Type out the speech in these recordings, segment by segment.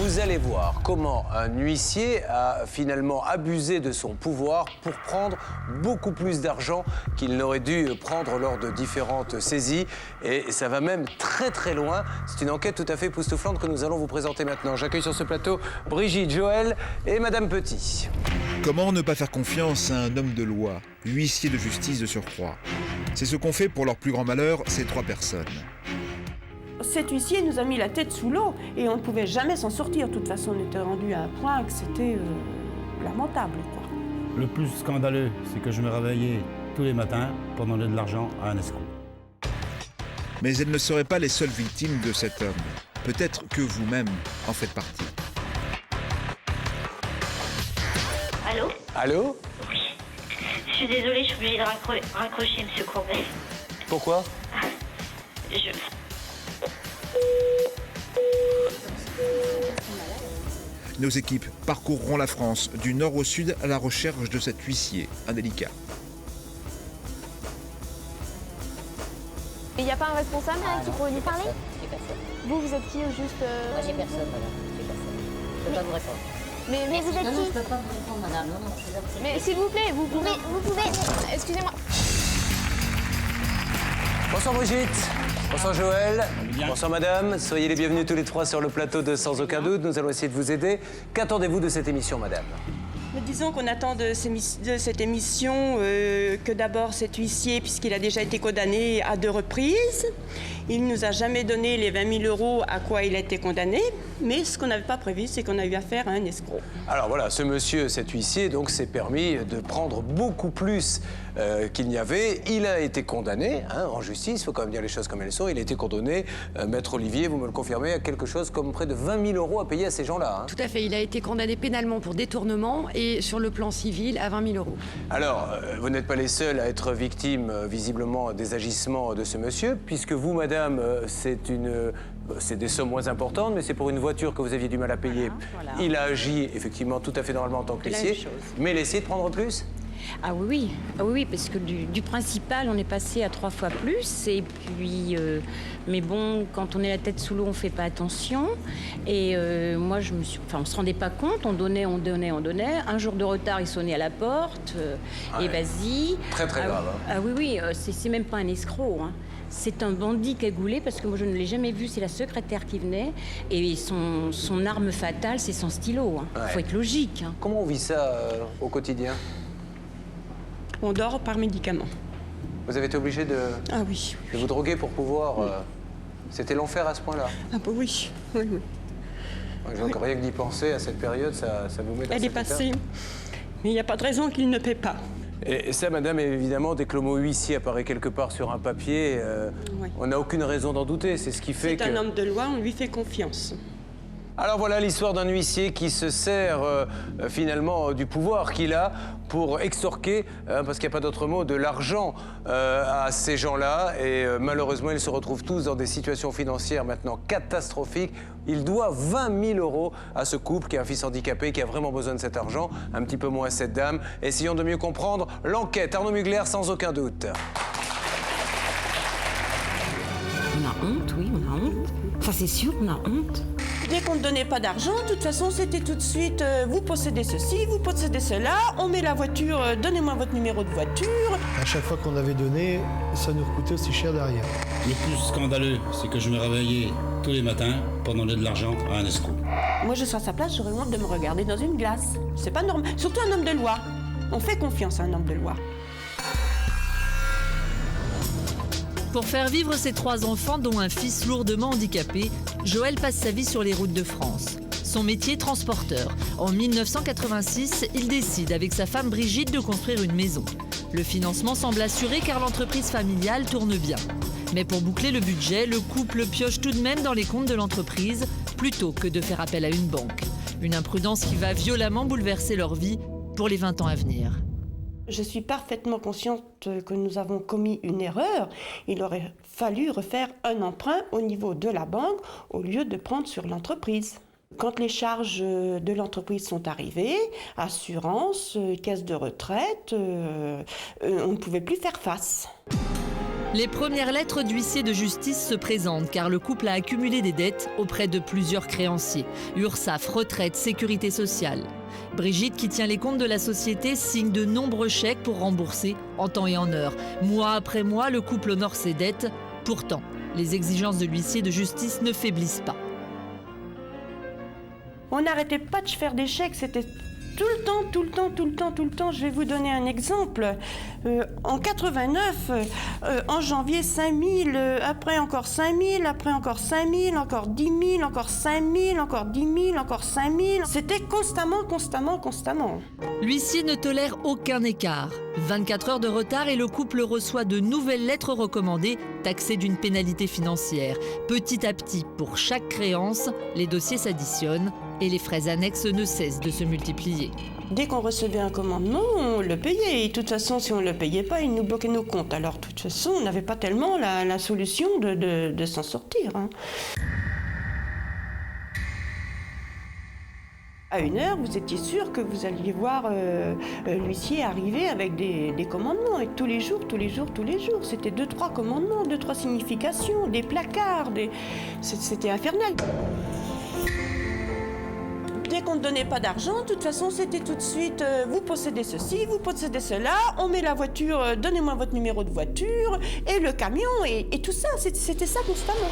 Vous allez voir comment un huissier a finalement abusé de son pouvoir pour prendre beaucoup plus d'argent qu'il n'aurait dû prendre lors de différentes saisies. Et ça va même très très loin. C'est une enquête tout à fait époustouflante que nous allons vous présenter maintenant. J'accueille sur ce plateau Brigitte, Joël et Madame Petit. Comment ne pas faire confiance à un homme de loi, huissier de justice de surcroît? C'est ce qu'ont fait pour leur plus grand malheur ces trois personnes. Cet huissier nous a mis la tête sous l'eau et on ne pouvait jamais s'en sortir. De toute façon, on était rendu à un point que c'était lamentable, quoi. Le plus scandaleux, c'est que je me réveillais tous les matins pour demander de l'argent à un escroc. Mais elles ne seraient pas les seules victimes de cet homme. Peut-être que vous-même en faites partie. Allô? Allô? Oui. Je suis désolée, je suis obligée de raccrocher, monsieur Courbet. Pourquoi? Nos équipes parcourront la France, du nord au sud, à la recherche de cet huissier indélicat. Il n'y a pas un responsable qui pourrait nous parler? J'ai personne. Vous êtes qui au juste Moi j'ai personne, madame. J'ai personne. Je peux pas vous répondre. Mais vous êtes Non, non, qui? je peux pas vous répondre, madame. Non, non, c'est Mais s'il vous plaît, vous pouvez... Excusez-moi. Bonsoir Brigitte. Bonsoir Joël. Bonsoir Madame. Soyez les bienvenus tous les trois sur le plateau de Sans aucun doute. Nous allons essayer de vous aider. Qu'attendez-vous de cette émission, Madame? Mais disons qu'on attend de cette émission que d'abord cet huissier, puisqu'il a déjà été condamné à 2 reprises, il ne nous a jamais donné les 20 000 € à quoi il a été condamné, mais ce qu'on n'avait pas prévu, c'est qu'on a eu affaire à un escroc. Alors voilà, ce monsieur, cet huissier, donc s'est permis de prendre beaucoup plus qu'il n'y avait. Il a été condamné en justice, il faut quand même dire les choses comme elles sont. Il a été condamné, Maître Olivier, vous me le confirmez, à quelque chose comme près de 20 000 € à payer à ces gens-là. Tout à fait, il a été condamné pénalement pour détournement et sur le plan civil à 20 000 €. Alors, vous n'êtes pas les seuls à être victimes, visiblement, des agissements de ce monsieur, puisque vous, madame, c'est des sommes moins importantes, mais c'est pour une voiture que vous aviez du mal à payer. Voilà. Il a agi, effectivement, tout à fait normalement en tant que La laissier, même chose. mais l'aissier de prendre plus? Ah oui, parce que du principal, on est passé à 3 fois plus. Et puis, mais bon, quand on est la tête sous l'eau, on fait pas attention. Et moi, on se rendait pas compte. On donnait. Un jour de retard, il sonnait à la porte. Ouais. Et vas-y. Très, très grave, hein. Ah oui, c'est même pas un escroc. Hein. C'est un bandit cagoulé, parce que moi, je ne l'ai jamais vu. C'est la secrétaire qui venait. Et son arme fatale, c'est son stylo. Hein. Ouais. Faut être logique. Hein. Comment on vit ça au quotidien? On dort par médicaments. Vous avez été obligé de Ah oui. vous droguer pour pouvoir... C'était l'enfer à ce point-là. Ah bah oui, oui, oui. J'ai encore rien que d'y penser à cette période, ça vous met dans Elle est cet état. passée, mais il n'y a pas de raison qu'il ne paie pas. Et ça, madame, évidemment, dès que le mot huissier apparaît quelque part sur un papier, Ouais. on n'a aucune raison d'en douter. C'est ce qui fait C'est que... un homme de loi, on lui fait confiance. Alors voilà l'histoire d'un huissier qui se sert finalement du pouvoir qu'il a pour extorquer, parce qu'il n'y a pas d'autre mot, de l'argent à ces gens-là. Et malheureusement, ils se retrouvent tous dans des situations financières maintenant catastrophiques. Il doit 20 000 € à ce couple qui a un fils handicapé, qui a vraiment besoin de cet argent, un petit peu moins à cette dame. Essayons de mieux comprendre l'enquête. Arnaud Mugler, sans aucun doute. On a honte, oui, on a honte. Ça, c'est sûr, on a honte. Dès qu'on ne donnait pas d'argent, de toute façon, c'était tout de suite vous possédez ceci, vous possédez cela, on met la voiture, donnez-moi votre numéro de voiture. À chaque fois qu'on avait donné, ça nous coûtait aussi cher derrière. Le plus scandaleux, c'est que je me réveillais tous les matins pour demander de l'argent à un escroc. Moi, je serais à sa place, j'aurais honte de me regarder dans une glace. C'est pas normal. Surtout un homme de loi. On fait confiance à un homme de loi. Pour faire vivre ses 3 enfants, dont un fils lourdement handicapé, Joël passe sa vie sur les routes de France. Son métier, transporteur. En 1986, il décide avec sa femme Brigitte de construire une maison. Le financement semble assuré car l'entreprise familiale tourne bien. Mais pour boucler le budget, le couple pioche tout de même dans les comptes de l'entreprise plutôt que de faire appel à une banque. Une imprudence qui va violemment bouleverser leur vie pour les 20 ans à venir. Je suis parfaitement consciente que nous avons commis une erreur. Il aurait fallu refaire un emprunt au niveau de la banque au lieu de prendre sur l'entreprise. Quand les charges de l'entreprise sont arrivées, assurance, caisse de retraite, on ne pouvait plus faire face. Les premières lettres d'huissier de justice se présentent car le couple a accumulé des dettes auprès de plusieurs créanciers. URSSAF, retraite, sécurité sociale. Brigitte, qui tient les comptes de la société, signe de nombreux chèques pour rembourser en temps et en heure. Mois après mois, le couple honore ses dettes. Pourtant, les exigences de l'huissier de justice ne faiblissent pas. On n'arrêtait pas de faire des chèques, c'était tout le temps. Je vais vous donner un exemple. En 89, en janvier, 5 000, après encore 5 000, après encore 5 000, encore 10 000, encore 5 000, encore 10 000, encore 5 000. C'était constamment. L'huissier ne tolère aucun écart. 24 heures de retard et le couple reçoit de nouvelles lettres recommandées, taxées d'une pénalité financière. Petit à petit, pour chaque créance, les dossiers s'additionnent et les frais annexes ne cessent de se multiplier. Dès qu'on recevait un commandement, on le payait. Et de toute façon, si on ne le payait pas, ils nous bloquaient nos comptes. Alors, de toute façon, on n'avait pas tellement la solution de s'en sortir. À 1h, vous étiez sûr que vous alliez voir l'huissier arriver avec des commandements. Et tous les jours. C'était 2-3 commandements, 2-3 significations, des placards. C'était infernal. Dès qu'on ne donnait pas d'argent, de toute façon, c'était tout de suite vous possédez ceci, vous possédez cela, on met la voiture, donnez-moi votre numéro de voiture, et le camion, et tout ça, c'était ça constamment.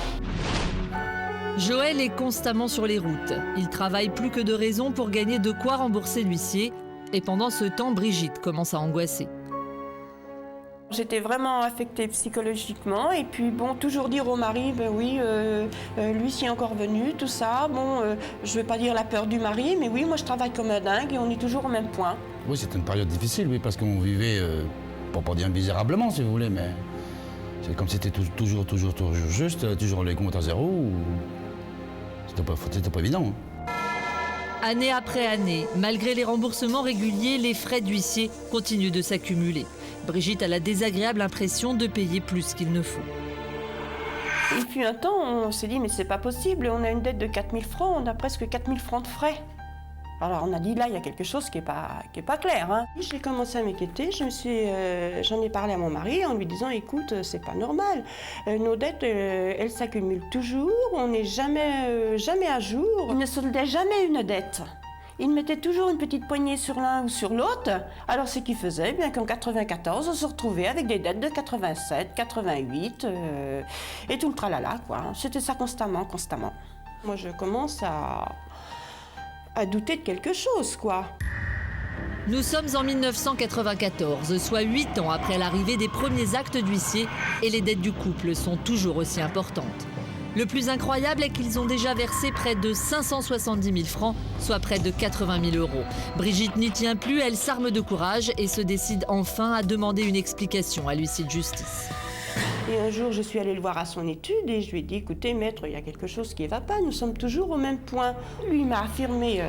Joël est constamment sur les routes. Il travaille plus que de raison pour gagner de quoi rembourser l'huissier. Et pendant ce temps, Brigitte commence à angoisser. J'étais vraiment affectée psychologiquement et puis bon, toujours dire au mari, ben oui, l'huissier est encore venu, tout ça. Bon, je vais pas dire la peur du mari, mais oui, moi je travaille comme un dingue et on est toujours au même point. Oui, c'était une période difficile, oui, parce qu'on vivait, pour pas dire misérablement si vous voulez, mais c'est comme c'était toujours juste, toujours les comptes à zéro. C'était pas évident. Année après année, malgré les remboursements réguliers, les frais d'huissier continuent de s'accumuler. Brigitte a la désagréable impression de payer plus qu'il ne faut. Et puis un temps, on s'est dit, mais c'est pas possible, on a une dette de 4 000 francs, on a presque 4 000 francs de frais. Alors on a dit, là, il y a quelque chose qui est pas clair. J'ai commencé à m'inquiéter, j'en ai parlé à mon mari en lui disant, écoute, c'est pas normal. Nos dettes, elles s'accumulent toujours, on n'est jamais à jour. Il ne soldait jamais une dette. Il mettait toujours une petite poignée sur l'un ou sur l'autre. Alors ce qui faisait, bien qu'en 94, on se retrouvait avec des dettes de 87, 88 et tout le tralala, quoi. C'était ça constamment. Moi, je commence à douter de quelque chose, quoi. Nous sommes en 1994, soit 8 ans après l'arrivée des premiers actes d'huissier, et les dettes du couple sont toujours aussi importantes. Le plus incroyable est qu'ils ont déjà versé près de 570 000 francs, soit près de 80 000 €. Brigitte n'y tient plus, elle s'arme de courage et se décide enfin à demander une explication à l'huissier de justice. Et un jour, je suis allée le voir à son étude et je lui ai dit, écoutez, maître, il y a quelque chose qui ne va pas, nous sommes toujours au même point. Lui m'a affirmé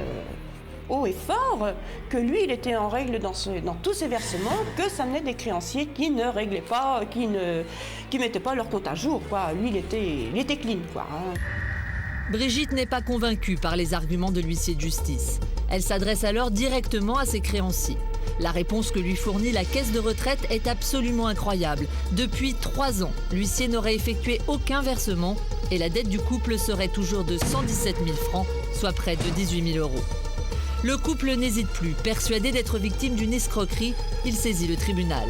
haut et fort que lui, il était en règle dans tous ses versements, que ça venait des créanciers qui ne réglaient pas, qui mettaient pas leur compte à jour, quoi. Lui, il était clean, quoi. Brigitte n'est pas convaincue par les arguments de l'huissier de justice. Elle s'adresse alors directement à ses créanciers. La réponse que lui fournit la caisse de retraite est absolument incroyable. Depuis 3 ans, l'huissier n'aurait effectué aucun versement et la dette du couple serait toujours de 117 000 francs, soit près de 18 000 €. Le couple n'hésite plus. Persuadé d'être victime d'une escroquerie, il saisit le tribunal.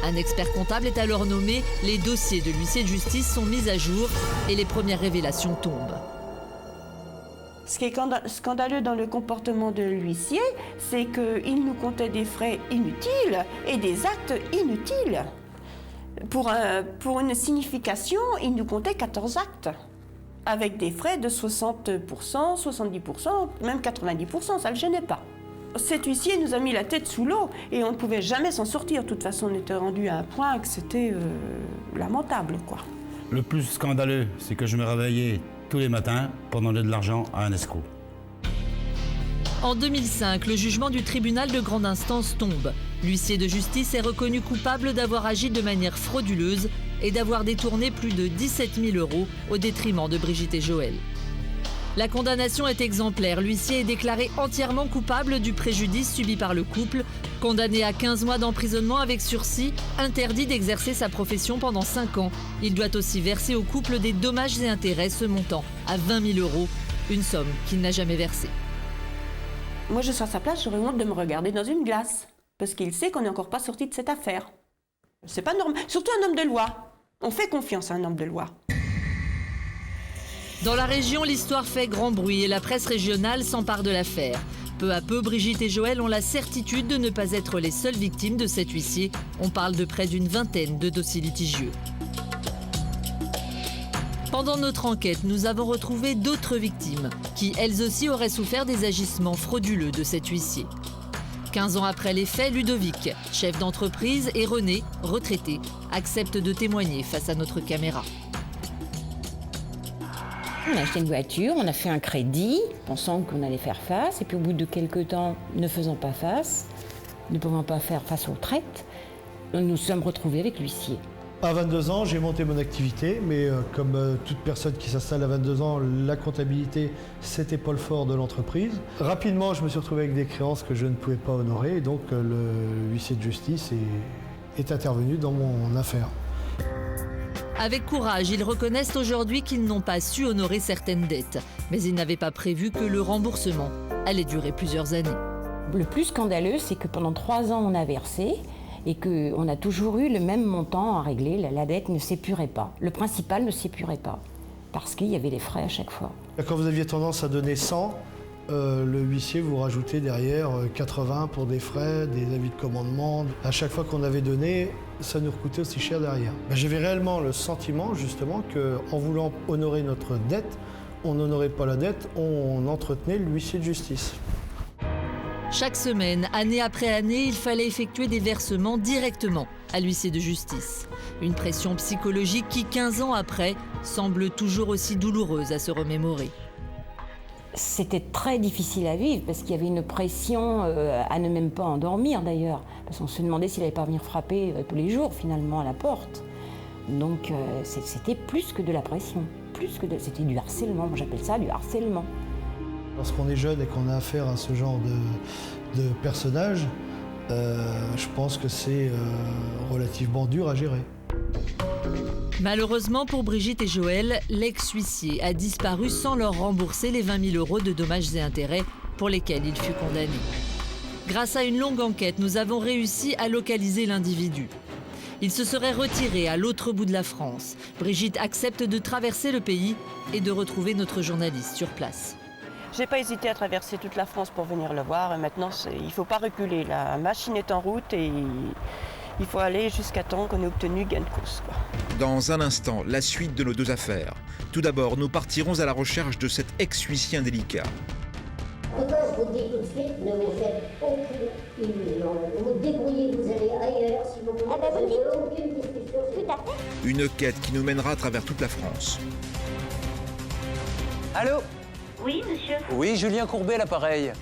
Un expert comptable est alors nommé, les dossiers de l'huissier de justice sont mis à jour et les premières révélations tombent. Ce qui est scandaleux dans le comportement de l'huissier, c'est qu'il nous comptait des frais inutiles et des actes inutiles. Pour une signification, il nous comptait 14 actes, avec des frais de 60%, 70%, même 90%, ça ne le gênait pas. Cet huissier nous a mis la tête sous l'eau et on ne pouvait jamais s'en sortir. De toute façon, on était rendu à un point que c'était lamentable, quoi. Le plus scandaleux, c'est que je me réveillais tous les matins pour demander de l'argent à un escroc. En 2005, le jugement du tribunal de grande instance tombe. L'huissier de justice est reconnu coupable d'avoir agi de manière frauduleuse et d'avoir détourné plus de 17 000 € au détriment de Brigitte et Joël. La condamnation est exemplaire. L'huissier est déclaré entièrement coupable du préjudice subi par le couple. Condamné à 15 mois d'emprisonnement avec sursis, interdit d'exercer sa profession pendant 5 ans. Il doit aussi verser au couple des dommages et intérêts se montant à 20 000 €, une somme qu'il n'a jamais versée. Moi, je serais à sa place, j'aurais honte de me regarder dans une glace. Parce qu'il sait qu'on n'est encore pas sorti de cette affaire. C'est pas normal. Surtout un homme de loi. On fait confiance à un homme de loi. Dans la région, l'histoire fait grand bruit et la presse régionale s'empare de l'affaire. Peu à peu, Brigitte et Joël ont la certitude de ne pas être les seules victimes de cet huissier. On parle de près d'une vingtaine de dossiers litigieux. Pendant notre enquête, nous avons retrouvé d'autres victimes qui, elles aussi, auraient souffert des agissements frauduleux de cet huissier. 15 ans après les faits, Ludovic, chef d'entreprise, et René, retraité, acceptent de témoigner face à notre caméra. On a acheté une voiture, on a fait un crédit, pensant qu'on allait faire face. Et puis au bout de quelques temps, ne faisant pas face, ne pouvant pas faire face aux traites, nous nous sommes retrouvés avec l'huissier. À 22 ans, j'ai monté mon activité, mais comme toute personne qui s'installe à 22 ans, la comptabilité, c'était pas le fort de l'entreprise. Rapidement, je me suis retrouvé avec des créances que je ne pouvais pas honorer, et donc le huissier de justice est intervenu dans mon affaire. Avec courage, ils reconnaissent aujourd'hui qu'ils n'ont pas su honorer certaines dettes. Mais ils n'avaient pas prévu que le remboursement allait durer plusieurs années. Le plus scandaleux, c'est que pendant 3 ans, on a versé et qu'on a toujours eu le même montant à régler. La dette ne s'épurait pas. Le principal ne s'épurait pas parce qu'il y avait des frais à chaque fois. Quand vous aviez tendance à donner 100, le huissier vous rajoutait derrière 80 pour des frais, des avis de commandement. À chaque fois qu'on avait donné, ça nous coûtait aussi cher derrière. J'avais réellement le sentiment justement qu'en voulant honorer notre dette, on n'honorait pas la dette, on entretenait l'huissier de justice. Chaque semaine, année après année, il fallait effectuer des versements directement à l'huissier de justice. Une pression psychologique qui, 15 ans après, semble toujours aussi douloureuse à se remémorer. C'était très difficile à vivre parce qu'il y avait une pression à ne même pas endormir d'ailleurs. Parce qu'on se demandait s'il n'allait pas venir frapper tous les jours finalement à la porte. Donc c'était plus que de la pression, c'était du harcèlement, moi j'appelle ça du harcèlement. Lorsqu'on est jeune et qu'on a affaire à ce genre de personnage, je pense que c'est relativement dur à gérer. Malheureusement pour Brigitte et Joël, l'ex-huissier a disparu sans leur rembourser les 20 000 € de dommages et intérêts pour lesquels il fut condamné. Grâce à une longue enquête, nous avons réussi à localiser l'individu. Il se serait retiré à l'autre bout de la France. Brigitte accepte de traverser le pays et de retrouver notre journaliste sur place. J'ai pas hésité à traverser toute la France pour venir le voir. Et maintenant, il ne faut pas reculer. La machine est en route et il faut aller jusqu'à temps qu'on ait obtenu gain de cause, quoi. Dans un instant, la suite de nos 2 affaires. Tout d'abord, nous partirons à la recherche de cet ex-huissier indélicat. Pourquoi je vous dis tout de suite, ne vous faites aucune illusion. Vous vous débrouillez, vous allez ailleurs, si vous voulez. Vous n'avez aucune discussion. Tout à fait. Une quête qui nous mènera à travers toute la France. Allô? Oui, monsieur. Oui, Julien Courbet, à l'appareil.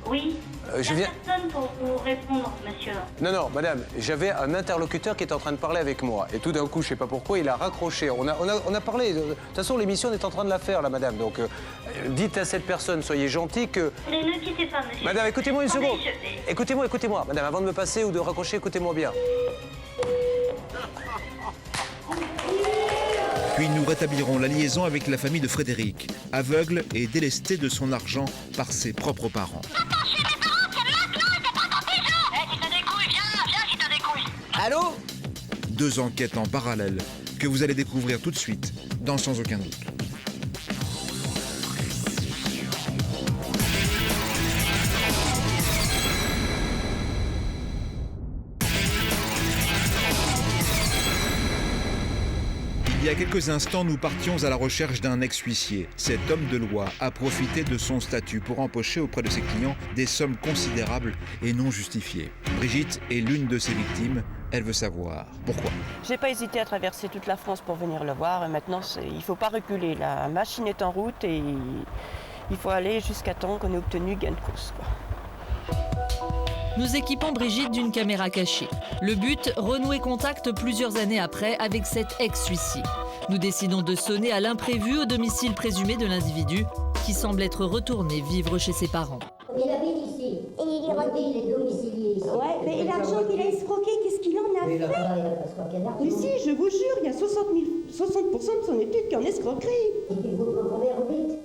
Oui. Je viens... personne pour vous répondre, monsieur. Non, madame, j'avais un interlocuteur qui était en train de parler avec moi. Et tout d'un coup, je sais pas pourquoi, il a raccroché. On a parlé. De toute façon, l'émission, on est en train de la faire, là, madame. Donc, dites à cette personne, soyez gentil que... Ne quittez pas, monsieur. Madame, écoutez-moi une seconde. Attendez, Écoutez-moi. Madame, avant de me passer ou de raccrocher, écoutez-moi bien. Puis nous rétablirons la liaison avec la famille de Frédéric, aveugle et délesté de son argent par ses propres parents. Allô? 2 enquêtes en parallèle que vous allez découvrir tout de suite dans Sans aucun doute. Il y a quelques instants, nous partions à la recherche d'un ex-huissier. Cet homme de loi a profité de son statut pour empocher auprès de ses clients des sommes considérables et non justifiées. Brigitte est l'une de ses victimes. Elle veut savoir pourquoi. J'ai pas hésité à traverser toute la France pour venir le voir. Et maintenant, il ne faut pas reculer. La machine est en route et il faut aller jusqu'à temps qu'on ait obtenu gain de cause, quoi. Nous équipons Brigitte d'une caméra cachée. Le but, renouer contact plusieurs années après avec cet ex-huissier. Nous décidons de sonner à l'imprévu au domicile présumé de l'individu. qui semble être retourné vivre chez ses parents. Il habite ici. Et il est domicilié ici. Ouais, mais l'argent qu'il a escroqué, qu'est-ce qu'il en a fait? Il a pas escroqué d'argent. Mais si, je vous jure, il y a 60% de son étude qui est en escroquerie. Et il vous combien vous dites?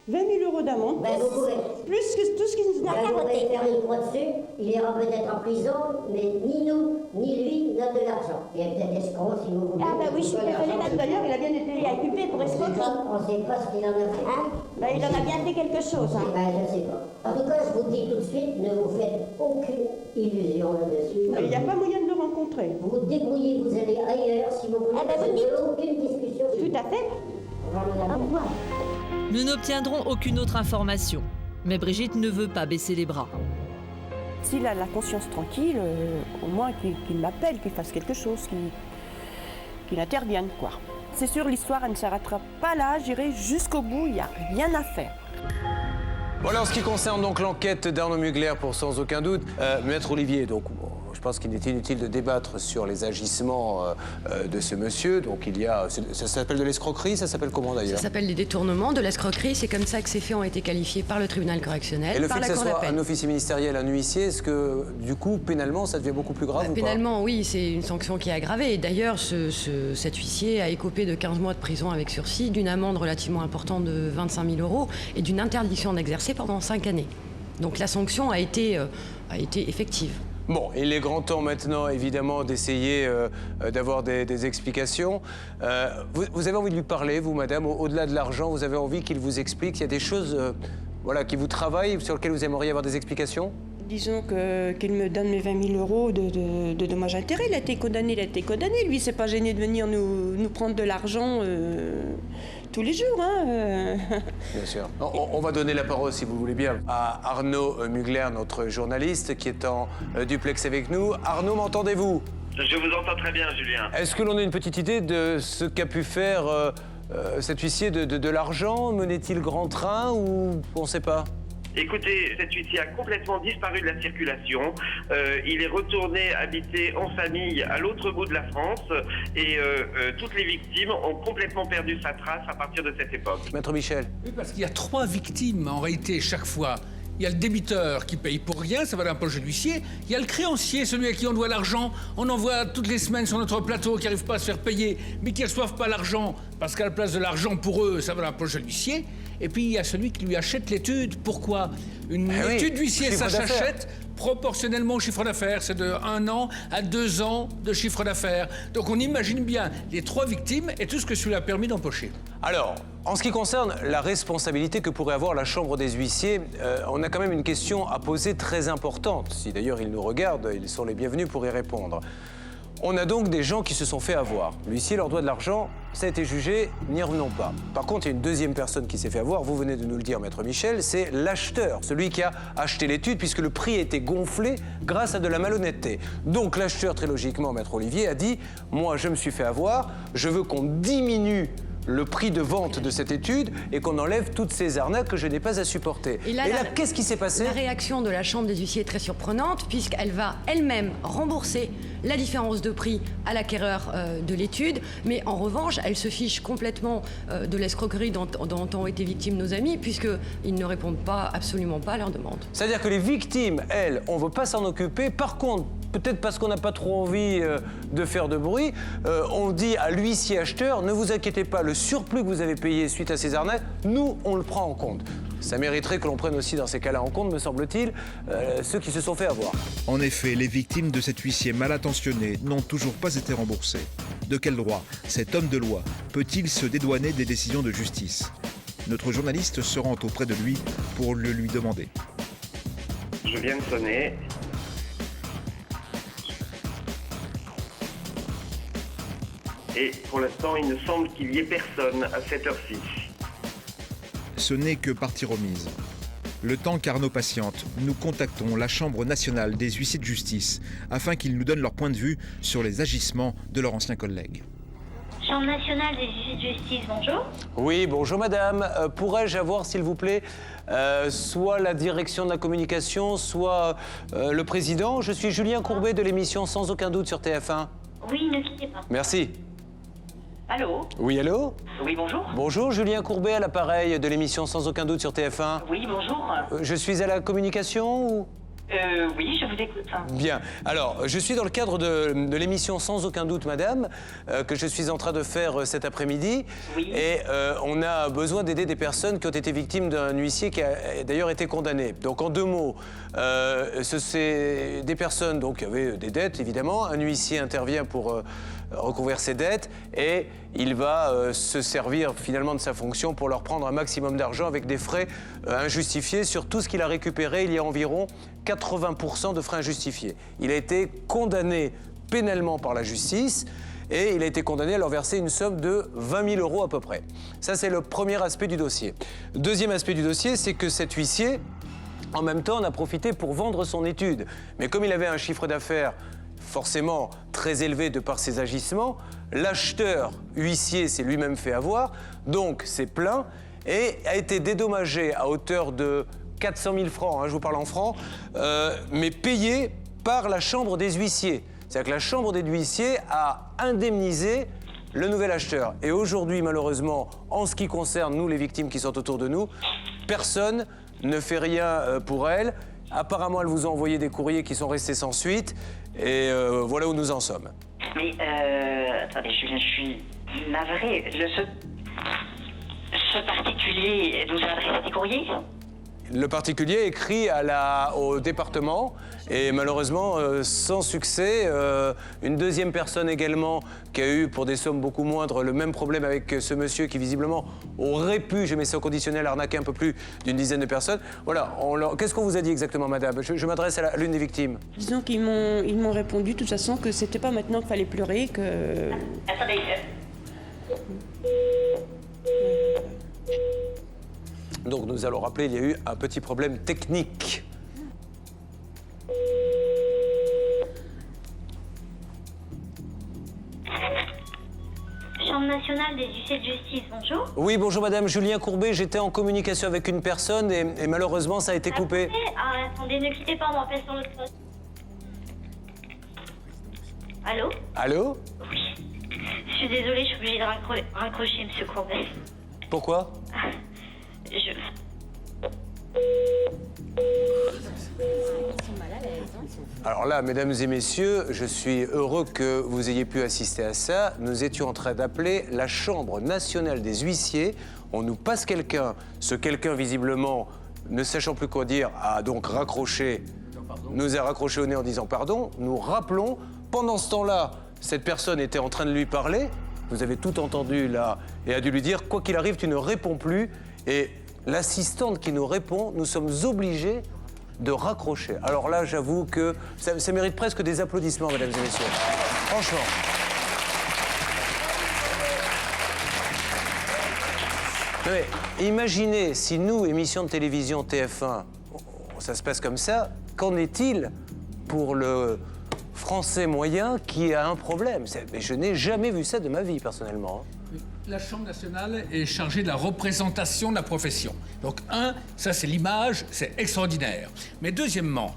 20 000 € d'amende, Ben, vous pouvez. plus que tout ce qui nous a Vous pouvez raconté. faire une croix dessus, il ira peut-être en prison, mais ni nous, ni lui n'ont de l'argent. Il est peut-être escroc si vous voulez. Ah bah oui, je suis désolée, d'ailleurs, il a bien été inculpé pour escroquerie. On ne sait pas ce qu'il en a fait. Hein? Ben, il en a bien fait quelque chose. Hein. Ben, je ne sais pas. En tout cas, je vous dis tout de suite, ne vous faites aucune illusion là-dessus. Il n'y a pas moyen de le rencontrer. Vous vous débrouillez, vous allez ailleurs si vous voulez. Ah ben, vous dites. Aucune discussion. Tout à fait. Au revoir. Nous n'obtiendrons aucune autre information. Mais Brigitte ne veut pas baisser les bras. S'il a la conscience tranquille, au moins qu'il m'appelle, qu'il fasse quelque chose, qu'il intervienne, quoi. C'est sûr, l'histoire, elle ne s'arrêtera pas là, j'irai jusqu'au bout, il n'y a rien à faire. Voilà, en ce qui concerne donc l'enquête d'Arnaud Mugler, pour sans aucun doute, Maître Olivier, donc je pense qu'il est inutile de débattre sur les agissements de ce monsieur. Donc il y a, ça s'appelle de l'escroquerie, ça s'appelle comment d'ailleurs? Ça s'appelle des détournements, de l'escroquerie. C'est comme ça que ces faits ont été qualifiés par le tribunal correctionnel, Et le par fait que la ça Cour soit d'appel. un officier ministériel, un huissier, est-ce que du coup, pénalement, ça devient beaucoup plus grave ou pas? Pénalement, oui, c'est une sanction qui est aggravée. Et d'ailleurs, cet huissier a écopé de 15 mois de prison avec sursis, d'une amende relativement importante de 25 000 € et d'une interdiction d'exercer pendant 5 années. Donc la sanction a été effective. Bon, il est grand temps maintenant, évidemment, d'essayer d'avoir des explications. Vous avez envie de lui parler, vous, madame, au-delà de l'argent, vous avez envie qu'il vous explique? Il y a des choses voilà, qui vous travaillent, sur lesquelles vous aimeriez avoir des explications? Disons qu'il me donne mes 20 000 € de dommages à intérêts. Il a été condamné, Lui, il s'est pas gêné de venir nous prendre de l'argent tous les jours. Hein. Bien sûr. On va donner la parole, si vous voulez bien, à Arnaud Mugler, notre journaliste, qui est en duplex avec nous. Arnaud, m'entendez-vous? Je vous entends très bien, Julien. Est-ce que l'on a une petite idée de ce qu'a pu faire cet huissier de l'argent? Menait-il grand train ou on ne sait pas? Écoutez, cet huissier a complètement disparu de la circulation. Il est retourné habiter en famille à l'autre bout de la France et toutes les victimes ont complètement perdu sa trace à partir de cette époque. Maître Michel. Oui, parce qu'il y a 3 victimes en réalité chaque fois. Il y a le débiteur qui paye pour rien, ça va dans la poche de l'huissier. Il y a le créancier, celui à qui on doit l'argent. On envoie toutes les semaines sur notre plateau qui n'arrive pas à se faire payer, mais qui ne reçoivent pas l'argent parce qu'à la place de l'argent pour eux, ça va dans la poche de l'huissier. Et puis il y a celui qui lui achète l'étude. Pourquoi? Une étude d'huissier, ça s'achète proportionnellement au chiffre d'affaires. C'est de 1 an à 2 ans de chiffre d'affaires. Donc on imagine bien les 3 victimes et tout ce que celui-là a permis d'empocher. Alors, en ce qui concerne la responsabilité que pourrait avoir la Chambre des huissiers, on a quand même une question à poser très importante. Si d'ailleurs ils nous regardent, ils sont les bienvenus pour y répondre. On a donc des gens qui se sont fait avoir. L'huissier leur doit de l'argent, ça a été jugé, n'y revenons pas. Par contre, il y a une deuxième personne qui s'est fait avoir, vous venez de nous le dire, Maître Michel, c'est l'acheteur, celui qui a acheté l'étude, puisque le prix a été gonflé grâce à de la malhonnêteté. Donc l'acheteur, très logiquement, Maître Olivier, a dit « Moi, je me suis fait avoir, je veux qu'on diminue le prix de vente de cette étude et qu'on enlève toutes ces arnaques que je n'ai pas à supporter. » Et là, qu'est-ce qui s'est passé? La réaction de la Chambre des huissiers est très surprenante puisqu'elle va elle-même rembourser la différence de prix à l'acquéreur de l'étude, mais en revanche, elle se fiche complètement de l'escroquerie dont ont été victimes nos amis puisqu'ils ne répondent absolument pas à leurs demandes. C'est-à-dire que les victimes, elles, on ne veut pas s'en occuper. Par contre, peut-être parce qu'on n'a pas trop envie de faire de bruit, on dit à l'huissier acheteur, ne vous inquiétez pas, le surplus que vous avez payé suite à ces arnaques, nous, on le prend en compte. Ça mériterait que l'on prenne aussi dans ces cas-là en compte, me semble-t-il, ceux qui se sont fait avoir. En effet, les victimes de cet huissier mal intentionné n'ont toujours pas été remboursées. De quel droit cet homme de loi peut-il se dédouaner des décisions de justice? Notre journaliste se rend auprès de lui pour le lui demander. Je viens de sonner. Et pour l'instant, il ne semble qu'il y ait personne à cette heure-ci. Ce n'est que partie remise. Le temps qu'Arnaud patiente, nous contactons la Chambre nationale des huissiers de justice afin qu'ils nous donnent leur point de vue sur les agissements de leurs anciens collègues. Chambre nationale des huissiers de justice, bonjour. Oui, bonjour madame. Pourrais-je avoir, s'il vous plaît, soit la direction de la communication, soit le président? Je suis Julien Courbet de l'émission Sans aucun doute sur TF1. Oui, ne quittez pas. Merci. Allô? Oui, allô? Oui, bonjour. Bonjour, Julien Courbet à l'appareil de l'émission Sans aucun doute sur TF1. Oui, bonjour. Je suis à la communication ou... Oui, je vous écoute. Bien. Alors, je suis dans le cadre de l'émission Sans aucun doute, madame, que je suis en train de faire cet après-midi. Oui. Et on a besoin d'aider des personnes qui ont été victimes d'un huissier qui a d'ailleurs été condamné. Donc, en 2 mots, c'est des personnes donc, qui avaient des dettes, évidemment. Un huissier intervient pour recouvrir ses dettes et il va se servir finalement de sa fonction pour leur prendre un maximum d'argent avec des frais injustifiés sur tout ce qu'il a récupéré. Il y a environ 80% de frais injustifiés. Il a été condamné pénalement par la justice et il a été condamné à leur verser une somme de 20 000 € à peu près. Ça, c'est le premier aspect du dossier. Deuxième aspect du dossier, c'est que cet huissier, en même temps, en a profité pour vendre son étude. Mais comme il avait un chiffre d'affaires forcément très élevé de par ses agissements, l'acheteur huissier s'est lui-même fait avoir, donc s'est plaint et a été dédommagé à hauteur de 400 000 francs, je vous parle en francs, mais payé par la Chambre des huissiers. C'est-à-dire que la Chambre des huissiers a indemnisé le nouvel acheteur. Et aujourd'hui, malheureusement, en ce qui concerne nous, les victimes qui sont autour de nous, personne ne fait rien pour elle. Apparemment, elle vous a envoyé des courriers qui sont restés sans suite. Et voilà où nous en sommes. Mais, attendez, Julien, je suis navré. Ce particulier nous a adressé des courriers? Le particulier écrit au département et malheureusement sans succès. Une deuxième personne également qui a eu pour des sommes beaucoup moindres le même problème avec ce monsieur qui visiblement aurait pu, je mets ça au conditionnel, arnaquer un peu plus d'une dizaine de personnes. Voilà, qu'est-ce qu'on vous a dit exactement, madame? Je m'adresse à l'une des victimes. Disons qu'ils m'ont répondu de toute façon que c'était pas maintenant qu'il fallait pleurer, que... Attendez. Donc nous allons rappeler, il y a eu un petit problème technique. Chambre nationale des huissiers de justice, bonjour. Oui, bonjour madame, Julien Courbet, j'étais en communication avec une personne et malheureusement ça a été coupé. Attendez, ne quittez pas, on m'appelle sur l'autre poste. Allô? Allô? Oui. Je suis désolée, je suis obligée de raccrocher, monsieur Courbet. Pourquoi? Alors là, mesdames et messieurs, je suis heureux que vous ayez pu assister à ça. Nous étions en train d'appeler la Chambre nationale des huissiers. On nous passe quelqu'un. Ce quelqu'un, visiblement, ne sachant plus quoi dire, a donc raccroché, nous a raccroché au nez en disant pardon. Nous rappelons, pendant ce temps-là, cette personne était en train de lui parler. Vous avez tout entendu là et a dû lui dire, quoi qu'il arrive, tu ne réponds plus. Et l'assistante qui nous répond, nous sommes obligés de raccrocher. Alors là, j'avoue que ça mérite presque des applaudissements, mesdames et messieurs. Franchement. Mais imaginez si nous, émission de télévision TF1, ça se passe comme ça, qu'en est-il pour le Français moyen qui a un problème? Mais je n'ai jamais vu ça de ma vie, personnellement. La Chambre nationale est chargée de la représentation de la profession. Donc, ça c'est l'image, c'est extraordinaire. Mais deuxièmement,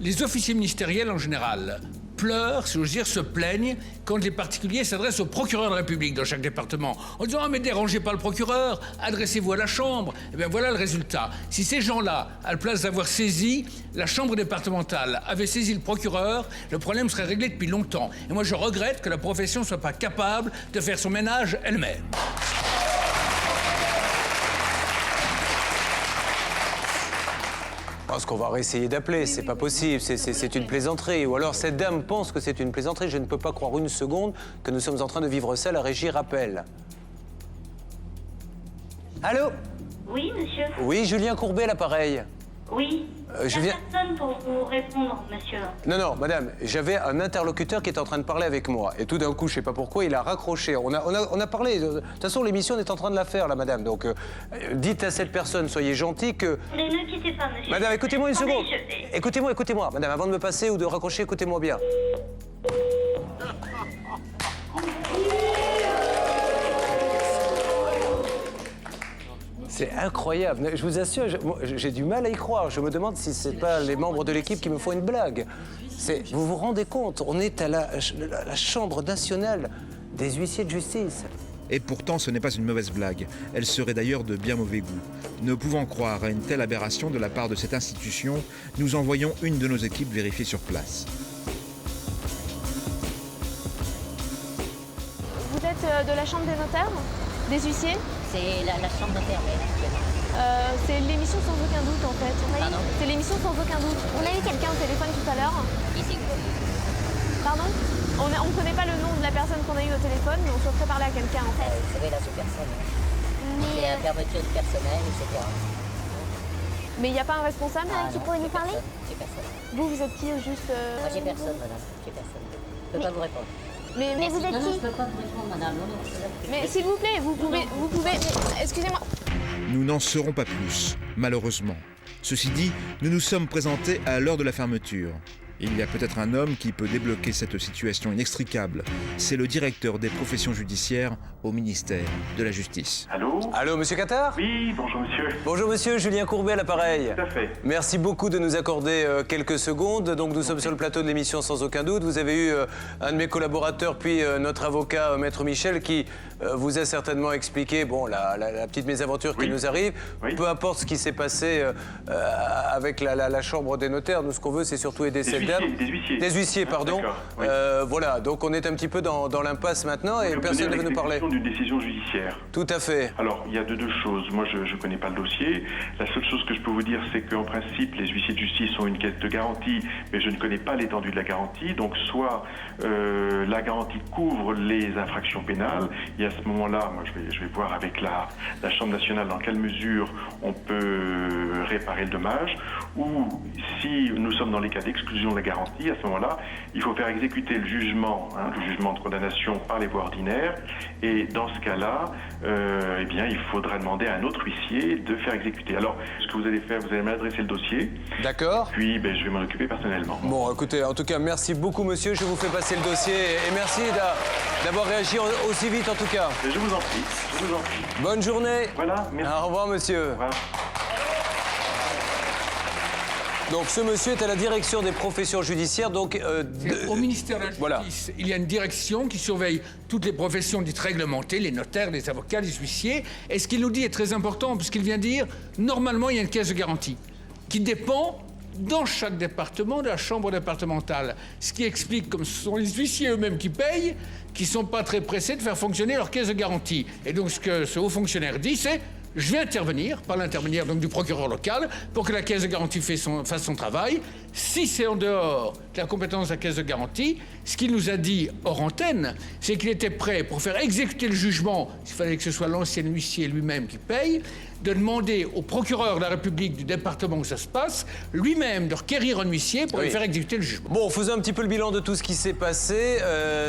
les officiers ministériels en général pleurent, si j'ose dire, se plaignent quand les particuliers s'adressent au procureur de la République dans chaque département en disant « Ah, mais dérangez pas le procureur, adressez-vous à la Chambre ». Eh bien, voilà le résultat. Si ces gens-là, à la place d'avoir saisi, la Chambre départementale avait saisi le procureur, le problème serait réglé depuis longtemps. Et moi, je regrette que la profession ne soit pas capable de faire son ménage elle-même. Je pense qu'on va réessayer d'appeler, c'est pas possible, c'est une plaisanterie. Ou alors cette dame pense que c'est une plaisanterie. Je ne peux pas croire une seconde que nous sommes en train de vivre ça, la régie rappelle. Allô? Oui, monsieur? Oui, Julien Courbet à l'appareil. Oui. Je viens... personne pour vous répondre, monsieur. Non, madame, j'avais un interlocuteur qui était en train de parler avec moi. Et tout d'un coup, je sais pas pourquoi, il a raccroché. On a parlé. De toute façon, l'émission, on est en train de la faire, là, madame. Donc, dites à cette personne, soyez gentil que... Ne quittez pas, monsieur. Madame, écoutez-moi une seconde. Écoutez-moi. Madame, avant de me passer ou de raccrocher, écoutez-moi bien. C'est incroyable. Je vous assure, j'ai du mal à y croire. Je me demande si c'est pas les membres de l'équipe qui me font une blague. Vous vous rendez compte, on est à la Chambre nationale des huissiers de justice. Et pourtant, ce n'est pas une mauvaise blague. Elle serait d'ailleurs de bien mauvais goût. Ne pouvant croire à une telle aberration de la part de cette institution, nous envoyons une de nos équipes vérifier sur place. Vous êtes de la chambre des notaires? Des huissiers? C'est la chambre notaire, mais C'est l'émission sans aucun doute en fait. Pardon? C'est l'émission sans aucun doute. On a eu quelqu'un au téléphone tout à l'heure. ici. Pardon? On ne connaît pas le nom de la personne qu'on a eu au téléphone, mais on souhaiterait parler à quelqu'un en fait. Vous savez, là, c'est personne. Mais C'est la fermeture du personnel, etc. il n'y a pas un responsable qui pourrait nous parler? J'ai personne. Vous êtes qui au juste? Moi, j'ai personne, madame. J'ai personne. Je peux pas vous répondre. Mais vous êtes Non, qui? je peux pas vous répondre, madame. Non, non, Mais s'il vous plaît, vous pouvez. Mais, excusez-moi. Nous n'en saurons pas plus, malheureusement. Ceci dit, nous nous sommes présentés à l'heure de la fermeture. Il y a peut-être un homme qui peut débloquer cette situation inextricable. C'est le directeur des professions judiciaires au ministère de la Justice. Allô? Allô, monsieur Qatar? Oui, bonjour monsieur. Bonjour monsieur, Julien Courbet à l'appareil. Tout à fait. Merci beaucoup de nous accorder quelques secondes. Donc nous sommes sur le plateau de l'émission sans aucun doute. Vous avez eu un de mes collaborateurs, puis notre avocat, Maître Michel, qui vous a certainement expliqué la petite mésaventure qui nous arrive. Oui. Peu importe ce qui s'est passé avec la chambre des notaires, nous ce qu'on veut c'est surtout aider cette dame. Des huissiers, pardon. Oui. Voilà, donc on est un petit peu dans l'impasse maintenant et personne ne veut nous parler. D'une décision judiciaire. Tout à fait. Alors, il y a deux choses. Moi, je ne connais pas le dossier. La seule chose que je peux vous dire, c'est qu'en principe, les huissiers de justice ont une caisse de garantie, mais je ne connais pas l'étendue de la garantie. Donc, soit la garantie couvre les infractions pénales, et à ce moment-là, moi, je vais voir avec la Chambre nationale dans quelle mesure on peut réparer le dommage, ou si nous sommes dans les cas d'exclusion de la garantie, à ce moment-là, il faut faire exécuter le jugement de condamnation par les voies ordinaires, et dans ce cas-là, il faudra demander à un autre huissier de faire exécuter. Alors, ce que vous allez faire, vous allez m'adresser le dossier. D'accord. Puis, je vais m'en occuper personnellement. Bon, écoutez, en tout cas, merci beaucoup, monsieur. Je vous fais passer le dossier et merci d'avoir réagi aussi vite, en tout cas. Je vous en prie, je vous en prie. Bonne journée. Voilà, merci. Au revoir, monsieur. Au revoir. Donc, ce monsieur est à la direction des professions judiciaires, donc... Au ministère de la Justice, il y a une direction qui surveille toutes les professions dites réglementées, les notaires, les avocats, les huissiers. Et ce qu'il nous dit est très important, puisqu'il vient dire, normalement, il y a une caisse de garantie qui dépend, dans chaque département, de la chambre départementale. Ce qui explique, comme ce sont les huissiers eux-mêmes qui payent, qu'ils ne sont pas très pressés de faire fonctionner leur caisse de garantie. Et donc, ce que ce haut fonctionnaire dit, c'est... Je vais intervenir, par l'intermédiaire donc du procureur local, pour que la caisse de garantie fasse son travail. Si c'est en dehors de la compétence de la caisse de garantie, ce qu'il nous a dit hors antenne, c'est qu'il était prêt pour faire exécuter le jugement, s'il fallait que ce soit l'ancien huissier lui-même qui paye, de demander au procureur de la République du département où ça se passe, lui-même de requérir un huissier pour lui faire exécuter le jugement. Bon, faisons un petit peu le bilan de tout ce qui s'est passé.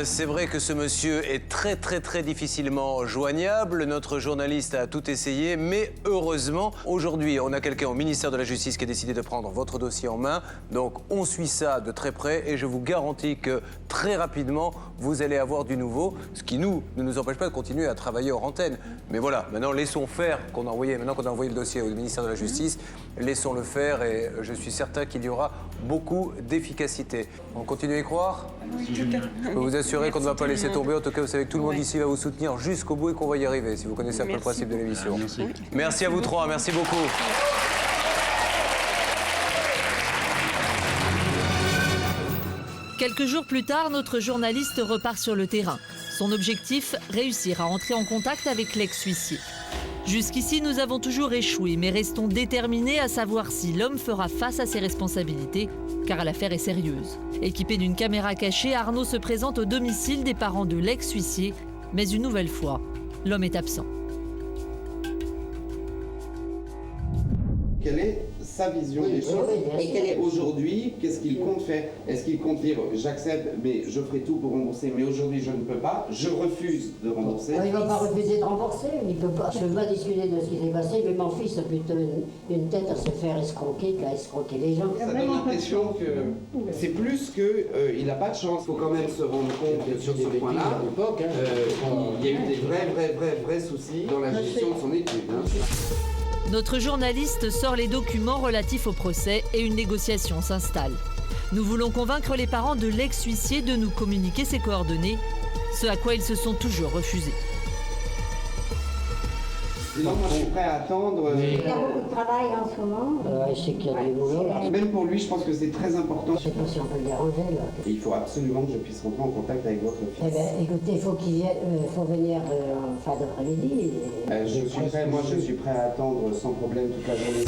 C'est vrai que ce monsieur est très, très, très difficilement joignable. Notre journaliste a tout essayé, mais heureusement, aujourd'hui, on a quelqu'un au ministère de la Justice qui a décidé de prendre votre dossier en main. Donc, on suit ça de très près et je vous garantis que très rapidement, vous allez avoir du nouveau, ce qui ne nous empêche pas de continuer à travailler hors antenne. Mais voilà, maintenant, laissons faire qu'on a envoyé. Maintenant qu'on a envoyé le dossier au ministère de la Justice, laissons-le faire et je suis certain qu'il y aura beaucoup d'efficacité. On continue à y croire? Je peux vous assurer qu'on ne va pas laisser tomber. En tout cas, vous savez que tout le monde ici va vous soutenir jusqu'au bout et qu'on va y arriver, si vous connaissez un peu le principe de l'émission. Merci à vous trois, merci beaucoup. Quelques jours plus tard, notre journaliste repart sur le terrain. Son objectif, réussir à entrer en contact avec l'ex-huissier. Jusqu'ici, nous avons toujours échoué, mais restons déterminés à savoir si l'homme fera face à ses responsabilités, car l'affaire est sérieuse. Équipé d'une caméra cachée, Arnaud se présente au domicile des parents de l'ex-huissier, mais une nouvelle fois, l'homme est absent. Quelle est sa vision des choses et aujourd'hui, qu'est-ce qu'il compte faire? Est-ce qu'il compte dire j'accepte, mais je ferai tout pour rembourser, mais aujourd'hui je ne peux pas, je refuse de rembourser? Il ne va pas refuser de rembourser, il ne peut pas. Je ne veux pas discuter de ce qui s'est passé, mais mon fils a plutôt une tête à se faire escroquer qu'à escroquer les gens. Ça donne l'impression que c'est plus qu'il n'a pas de chance. Il faut quand même se rendre compte que sur ce point-là, il y a eu des vrais soucis dans la gestion de son étude. Notre journaliste sort les documents relatifs au procès et une négociation s'installe. Nous voulons convaincre les parents de l'ex-huissier de nous communiquer ses coordonnées, ce à quoi ils se sont toujours refusés. Sinon, moi, je suis prêt à attendre. Il y a beaucoup de travail en ce moment. Je sais qu'il y a du boulot là. Même pour lui, je pense que c'est très important. Je sais pas si on peut le déranger là. Et il faut absolument que je puisse rentrer en contact avec votre fils. Eh bien, écoutez, faut qu'il vienne, faut venir en fin d'après-midi. Je suis prêt à attendre sans problème toute la journée.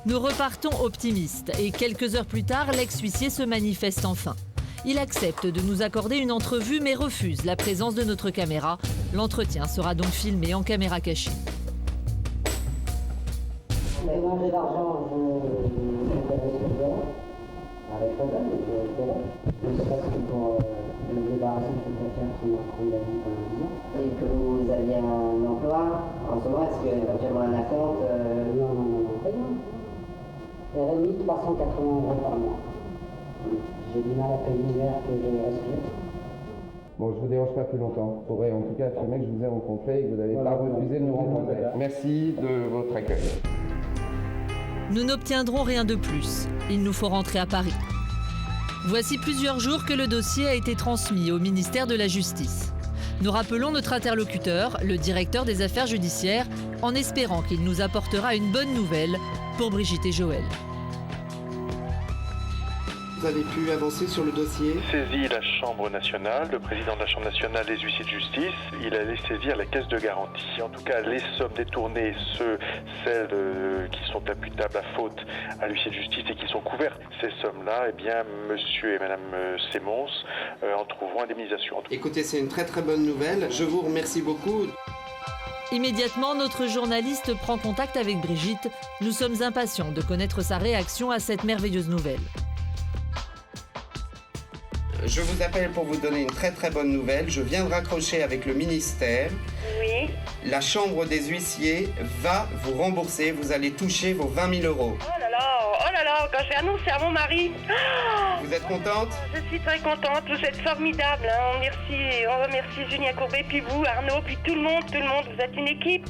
Nous repartons optimistes et quelques heures plus tard, l'ex-huissier se manifeste enfin. Il accepte de nous accorder une entrevue mais refuse la présence de notre caméra. L'entretien sera donc filmé en caméra cachée. Mais moi j'ai l'argent, je verrai ce que je verrai. Avec Rodin, je verrai. Ne serait-ce que pour me débarrasser de cette affaire qui m'a pris la vie pendant 10 ans. Et que vous aviez un emploi, en ce moment, est-ce que éventuellement un acompte Non, rien. J'ai 1380 € par mois. J'ai du mal à payer l'air que je respire. Bon, je vous dérange pas plus longtemps. Il faudrait en tout cas affirmer que je vous ai rencontré et que vous n'avez pas refusé de nous rencontrer. Merci de votre accueil. Nous n'obtiendrons rien de plus. Il nous faut rentrer à Paris. Voici plusieurs jours que le dossier a été transmis au ministère de la Justice. Nous rappelons notre interlocuteur, le directeur des affaires judiciaires, en espérant qu'il nous apportera une bonne nouvelle pour Brigitte et Joël. Vous avez pu avancer sur le dossier? Saisi la Chambre nationale, le président de la Chambre nationale des huissiers de justice, il allait saisir la caisse de garantie. En tout cas, les sommes détournées, celles qui sont imputables à faute à l'huissier de justice et qui sont couvertes, ces sommes-là, eh bien, monsieur et madame Sémons en trouveront indemnisation. Écoutez, c'est une très très bonne nouvelle. Je vous remercie beaucoup. Immédiatement, notre journaliste prend contact avec Brigitte. Nous sommes impatients de connaître sa réaction à cette merveilleuse nouvelle. Je vous appelle pour vous donner une très très bonne nouvelle. Je viens de raccrocher avec le ministère. Oui. La Chambre des huissiers va vous rembourser. Vous allez toucher vos 20 000 €. Oh là là, quand j'ai annoncé à mon mari. Vous êtes contente? Je suis très contente, vous êtes formidable. Hein. On remercie Julien Courbet, puis vous, Arnaud, puis tout le monde. Vous êtes une équipe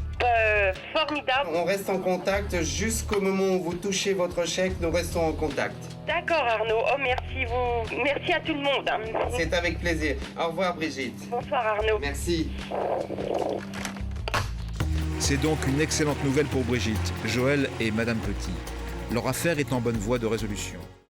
formidable. On reste en contact jusqu'au moment où vous touchez votre chèque. Nous restons en contact. D'accord Arnaud, merci à tout le monde. Hein. C'est avec plaisir. Au revoir Brigitte. Bonsoir Arnaud. Merci. C'est donc une excellente nouvelle pour Brigitte, Joël et Madame Petit. Leur affaire est en bonne voie de résolution.